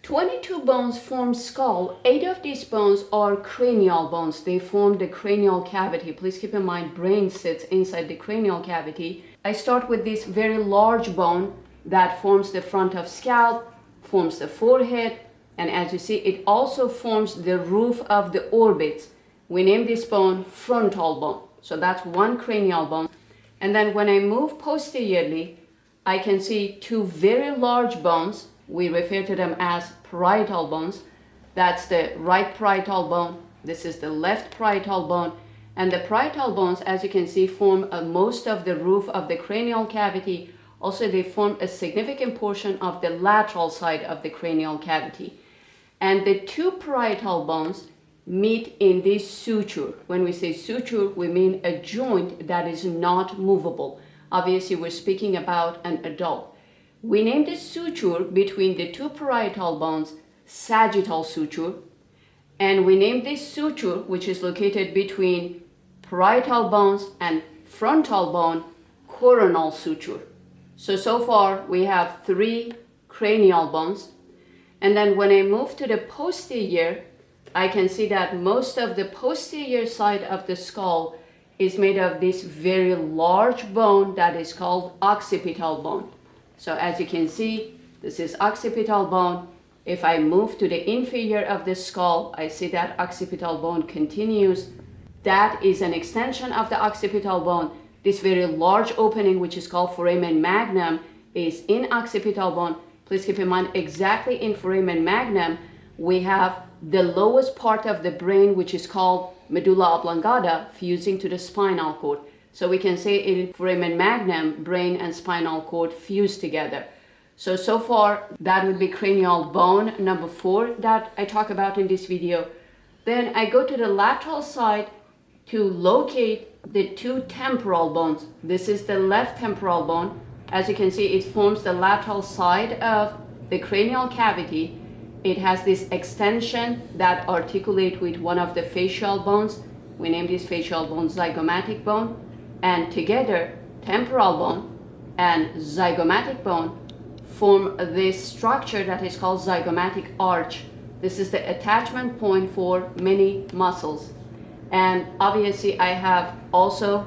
22 bones form skull. 8 of these bones are cranial bones. They form the cranial cavity. Please keep in mind, brain sits inside the cranial cavity. I start with this very large bone that forms the front of scalp, forms the forehead, and as you see, it also forms the roof of the orbits. We name this bone frontal bone. So that's one cranial bone. And then when I move posteriorly, I can see two very large bones. We refer to them as parietal bones. That's the right parietal bone. This is the left parietal bone. And the parietal bones, as you can see, form most of the roof of the cranial cavity. Also, they form a significant portion of the lateral side of the cranial cavity. And the two parietal bones meet in this suture. When we say suture, we mean a joint that is not movable. Obviously, we're speaking about an adult. We name this suture between the two parietal bones sagittal suture, and we name this suture, which is located between parietal bones and frontal bone, coronal suture. So far we have 3 cranial bones. And then when I move to the posterior, I can see that most of the posterior side of the skull is made of this very large bone that is called occipital bone. So as you can see, this is occipital bone. If I move to the inferior of the skull, I see that occipital bone continues. That is an extension of the occipital bone. This very large opening, which is called foramen magnum, is in occipital bone. Please keep in mind, exactly in foramen magnum, we have the lowest part of the brain, which is called medulla oblongata, fusing to the spinal cord. So we can say in foramen magnum, brain and spinal cord fuse together. So far, that would be cranial bone number 4 that I talk about in this video. Then I go to the lateral side to locate the 2 temporal bones. This is the left temporal bone. As you can see, it forms the lateral side of the cranial cavity. It has this extension that articulate with one of the facial bones. We name this facial bone zygomatic bone. And together, temporal bone and zygomatic bone form this structure that is called zygomatic arch. This is the attachment point for many muscles. And obviously, I have also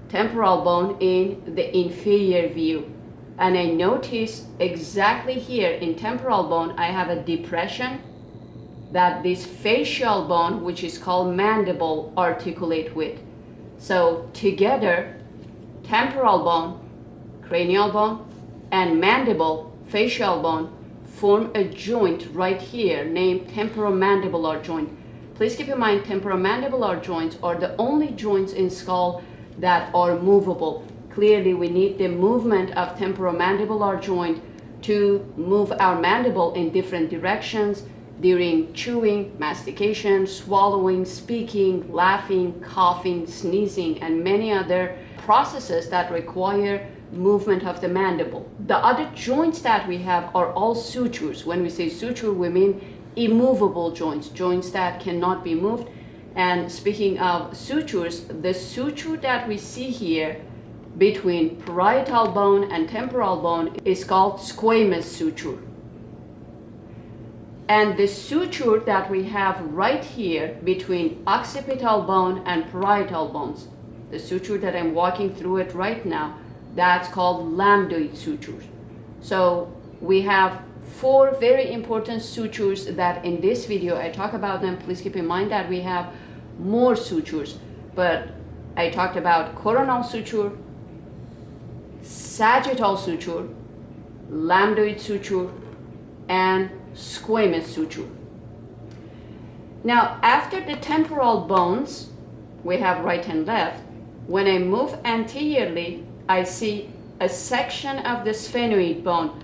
temporal bone in the inferior view. And I notice exactly here in temporal bone, I have a depression that this facial bone, which is called mandible, articulate with. So together, temporal bone, cranial bone, and mandible, facial bone, form a joint right here named temporomandibular joint. Please keep in mind, temporomandibular joints are the only joints in skull that are movable. Clearly, we need the movement of temporomandibular joint to move our mandible in different directions during chewing, mastication, swallowing, speaking, laughing, coughing, sneezing, and many other processes that require movement of the mandible. The other joints that we have are all sutures. When we say suture, we mean immovable joints, joints that cannot be moved. And speaking of sutures, the suture that we see here between parietal bone and temporal bone is called squamous suture. And the suture that we have right here between occipital bone and parietal bones, the suture that I'm walking through it right now, that's called lambdoid sutures. So we have 4 very important sutures that in this video I talk about them. Please keep in mind that we have more sutures, but I talked about coronal suture, sagittal suture, lambdoid suture, and squamous suture. Now, after the temporal bones, we have right and left. When I move anteriorly, I see a section of the sphenoid bone.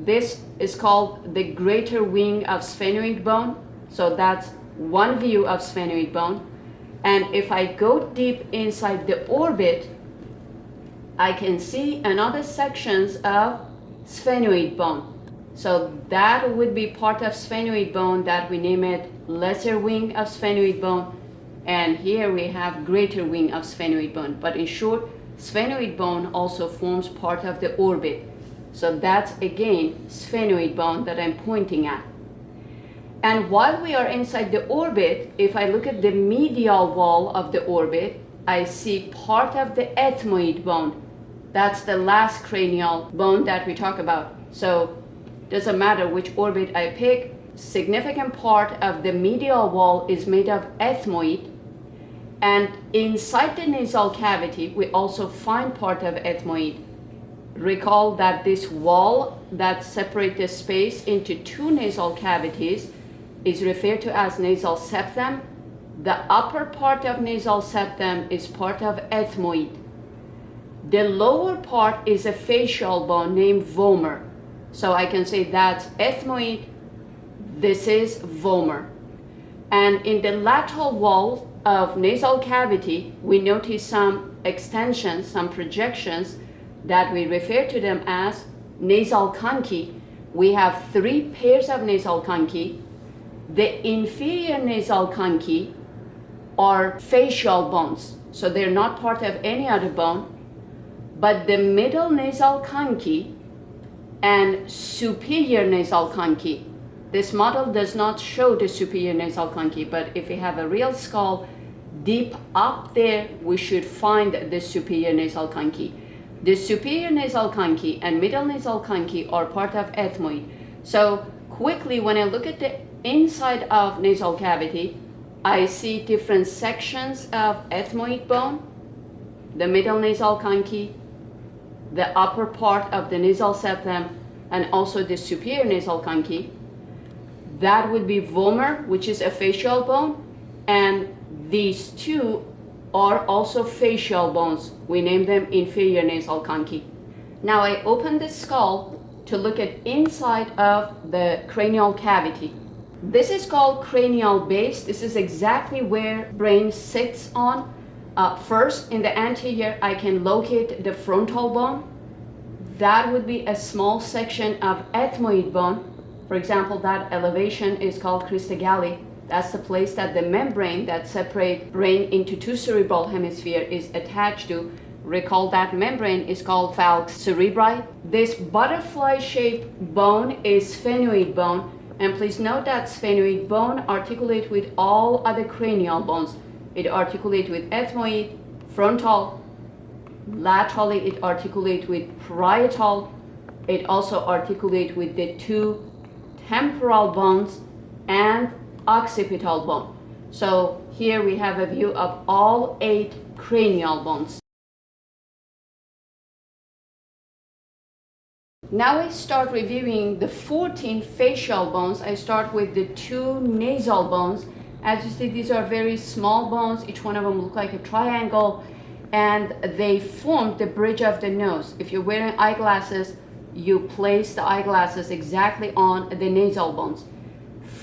This is called the greater wing of sphenoid bone. So that's one view of sphenoid bone. And if I go deep inside the orbit, I can see another sections of sphenoid bone. So that would be part of sphenoid bone that we name it lesser wing of sphenoid bone. And here we have greater wing of sphenoid bone. But in short, sphenoid bone also forms part of the orbit. So that's again sphenoid bone that I'm pointing at. And while we are inside the orbit, if I look at the medial wall of the orbit, I see part of the ethmoid bone. That's the last cranial bone that we talk about. So doesn't matter which orbit I pick, significant part of the medial wall is made of ethmoid, and inside the nasal cavity we also find part of ethmoid. Recall that this wall that separates the space into two nasal cavities is referred to as nasal septum. The upper part of nasal septum is part of ethmoid. The lower part is a facial bone named vomer. So I can say that's ethmoid, this is vomer. And in the lateral wall of nasal cavity, we notice some extensions, some projections that we refer to them as nasal conchae. We have 3 pairs of nasal conchae. The inferior nasal conchae are facial bones, so they're not part of any other bone. But the middle nasal conchae and superior nasal conchae, this model does not show the superior nasal conchae, but if we have a real skull deep up there, we should find the superior nasal conchae. The superior nasal conchae and middle nasal conchae are part of ethmoid. So quickly, when I look at the inside of nasal cavity, I see different sections of ethmoid bone, the middle nasal conchae, the upper part of the nasal septum, and also the superior nasal conchae. That would be vomer, which is a facial bone, and these two are also facial bones. We name them inferior nasal conchae. Now I open the skull to look at inside of the cranial cavity. This is called cranial base. This is exactly where brain sits on. First, in the anterior, I can locate the frontal bone. That would be a small section of ethmoid bone. For example, that elevation is called crista galli. That's the place that the membrane that separates brain into 2 cerebral hemispheres is attached to. Recall that membrane is called falx cerebri. This butterfly-shaped bone is sphenoid bone. And please note that sphenoid bone articulates with all other cranial bones. It articulates with ethmoid, frontal, laterally it articulates with parietal. It also articulates with the 2 temporal bones and occipital bone. So here we have a view of all 8 cranial bones. Now I start reviewing the 14 facial bones. I start with the 2 nasal bones. As you see, these are very small bones. Each one of them look like a triangle, and they form the bridge of the nose. If you're wearing eyeglasses, you place the eyeglasses exactly on the nasal bones.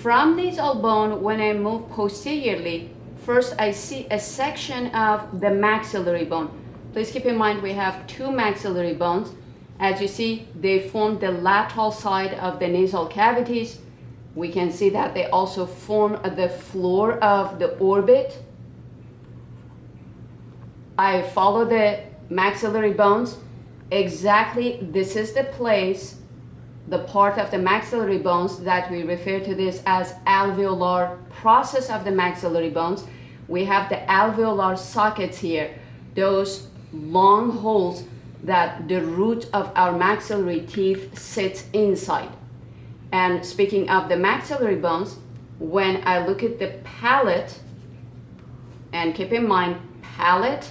From nasal bone, when I move posteriorly, first I see a section of the maxillary bone. Please keep in mind we have 2 maxillary bones. As you see, they form the lateral side of the nasal cavities. We can see that they also form the floor of the orbit. I follow the maxillary bones. Exactly, this is the place, the part of the maxillary bones that we refer to this as alveolar process of the maxillary bones. We have the alveolar sockets here, those long holes that the root of our maxillary teeth sits inside. And speaking of the maxillary bones, when I look at the palate, and keep in mind, palate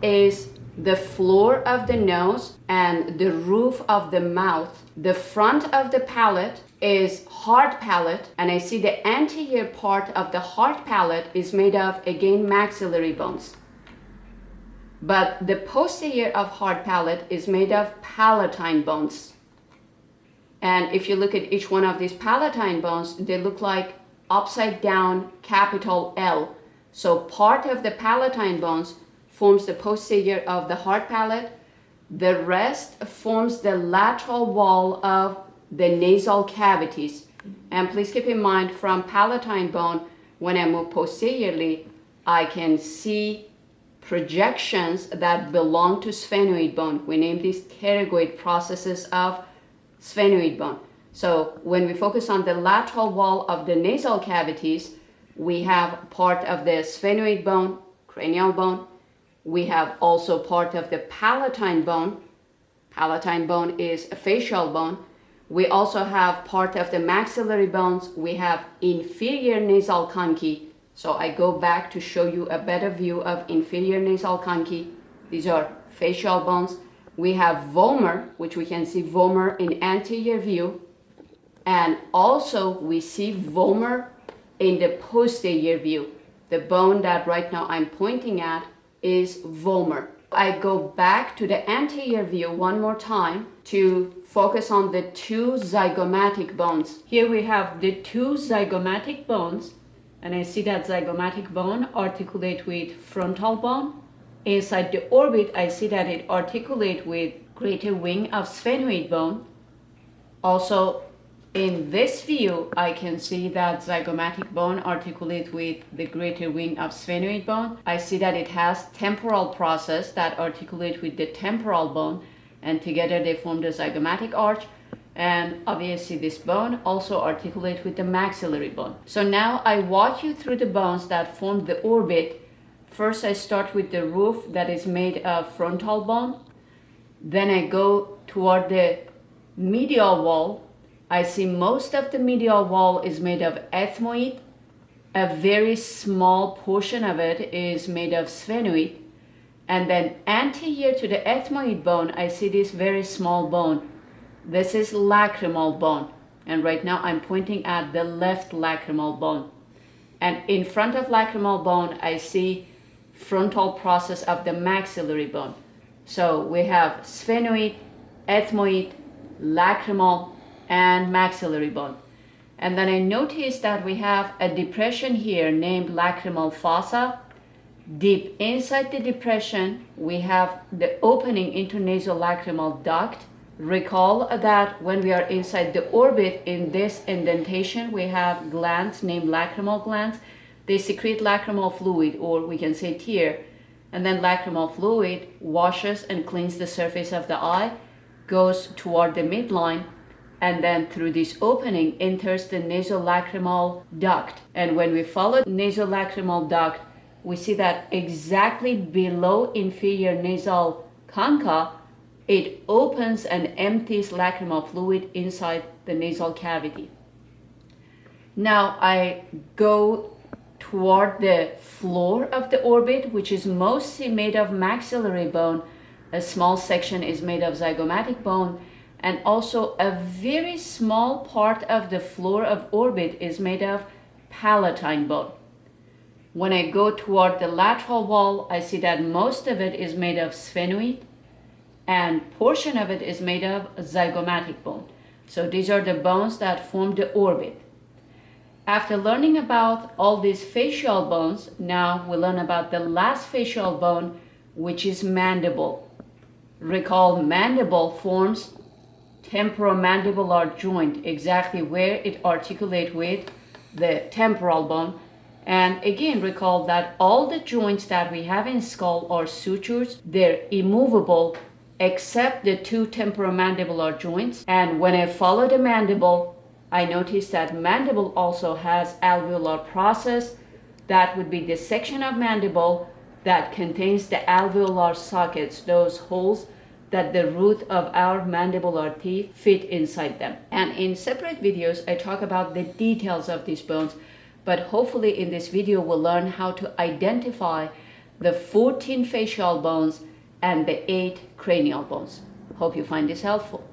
is the floor of the nose and the roof of the mouth. The front of the palate is hard palate, and I see the anterior part of the hard palate is made of, again, maxillary bones. But the posterior of hard palate is made of palatine bones. And if you look at each one of these palatine bones, they look like upside down capital L. So part of the palatine bones forms the posterior of the hard palate. The rest forms the lateral wall of the nasal cavities. And please keep in mind, from palatine bone, when I move posteriorly, I can see projections that belong to sphenoid bone. We name these pterygoid processes of sphenoid bone. So when we focus on the lateral wall of the nasal cavities, we have part of the sphenoid bone, cranial bone. We have also part of the palatine bone. Palatine bone is a facial bone. We also have part of the maxillary bones. We have inferior nasal conchae. So I go back to show you a better view of inferior nasal conchae. These are facial bones. We have vomer, which we can see vomer in anterior view. And also we see vomer in the posterior view. The bone that right now I'm pointing at is vomer. I go back to the anterior view one more time to focus on the two zygomatic bones. Here we have the two zygomatic bones, and I see that zygomatic bone articulate with frontal bone. Inside the orbit, I see that it articulate with greater wing of sphenoid bone. Also, in this view, I can see that zygomatic bone articulate with the greater wing of sphenoid bone. I see that it has temporal process that articulate with the temporal bone, and together they form the zygomatic arch. And obviously this bone also articulate with the maxillary bone. So now I walk you through the bones that form the orbit. First I start with the roof that is made of frontal bone. Then I go toward the medial wall. I see most of the medial wall is made of ethmoid. A very small portion of it is made of sphenoid. And then anterior to the ethmoid bone, I see this very small bone. This is lacrimal bone. And right now I'm pointing at the left lacrimal bone. And in front of lacrimal bone, I see frontal process of the maxillary bone. So we have sphenoid, ethmoid, lacrimal, and maxillary bone. And then I notice that we have a depression here named lacrimal fossa. Deep inside the depression, we have the opening into nasolacrimal duct. Recall that when we are inside the orbit in this indentation, we have glands named lacrimal glands. They secrete lacrimal fluid, or we can say tear. And then lacrimal fluid washes and cleans the surface of the eye, goes toward the midline, and then through this opening enters the nasolacrimal duct. And when we follow nasolacrimal duct, we see that exactly below inferior nasal concha, it opens and empties lacrimal fluid inside the nasal cavity. Now I go toward the floor of the orbit, which is mostly made of maxillary bone. A small section is made of zygomatic bone, and also a very small part of the floor of orbit is made of palatine bone. When I go toward the lateral wall, I see that most of it is made of sphenoid, and portion of it is made of zygomatic bone. So these are the bones that form the orbit. After learning about all these facial bones, now we learn about the last facial bone, which is mandible. Recall, mandible forms temporomandibular joint, exactly where it articulates with the temporal bone. And again, recall that all the joints that we have in skull are sutures. They're immovable except the two temporomandibular joints. And when I follow the mandible, I notice that mandible also has alveolar process. That would be the section of mandible that contains the alveolar sockets, those holes that the root of our mandibular teeth fit inside them. And in separate videos, I talk about the details of these bones, but hopefully in this video, we'll learn how to identify the 14 facial bones and the 8 cranial bones. Hope you find this helpful.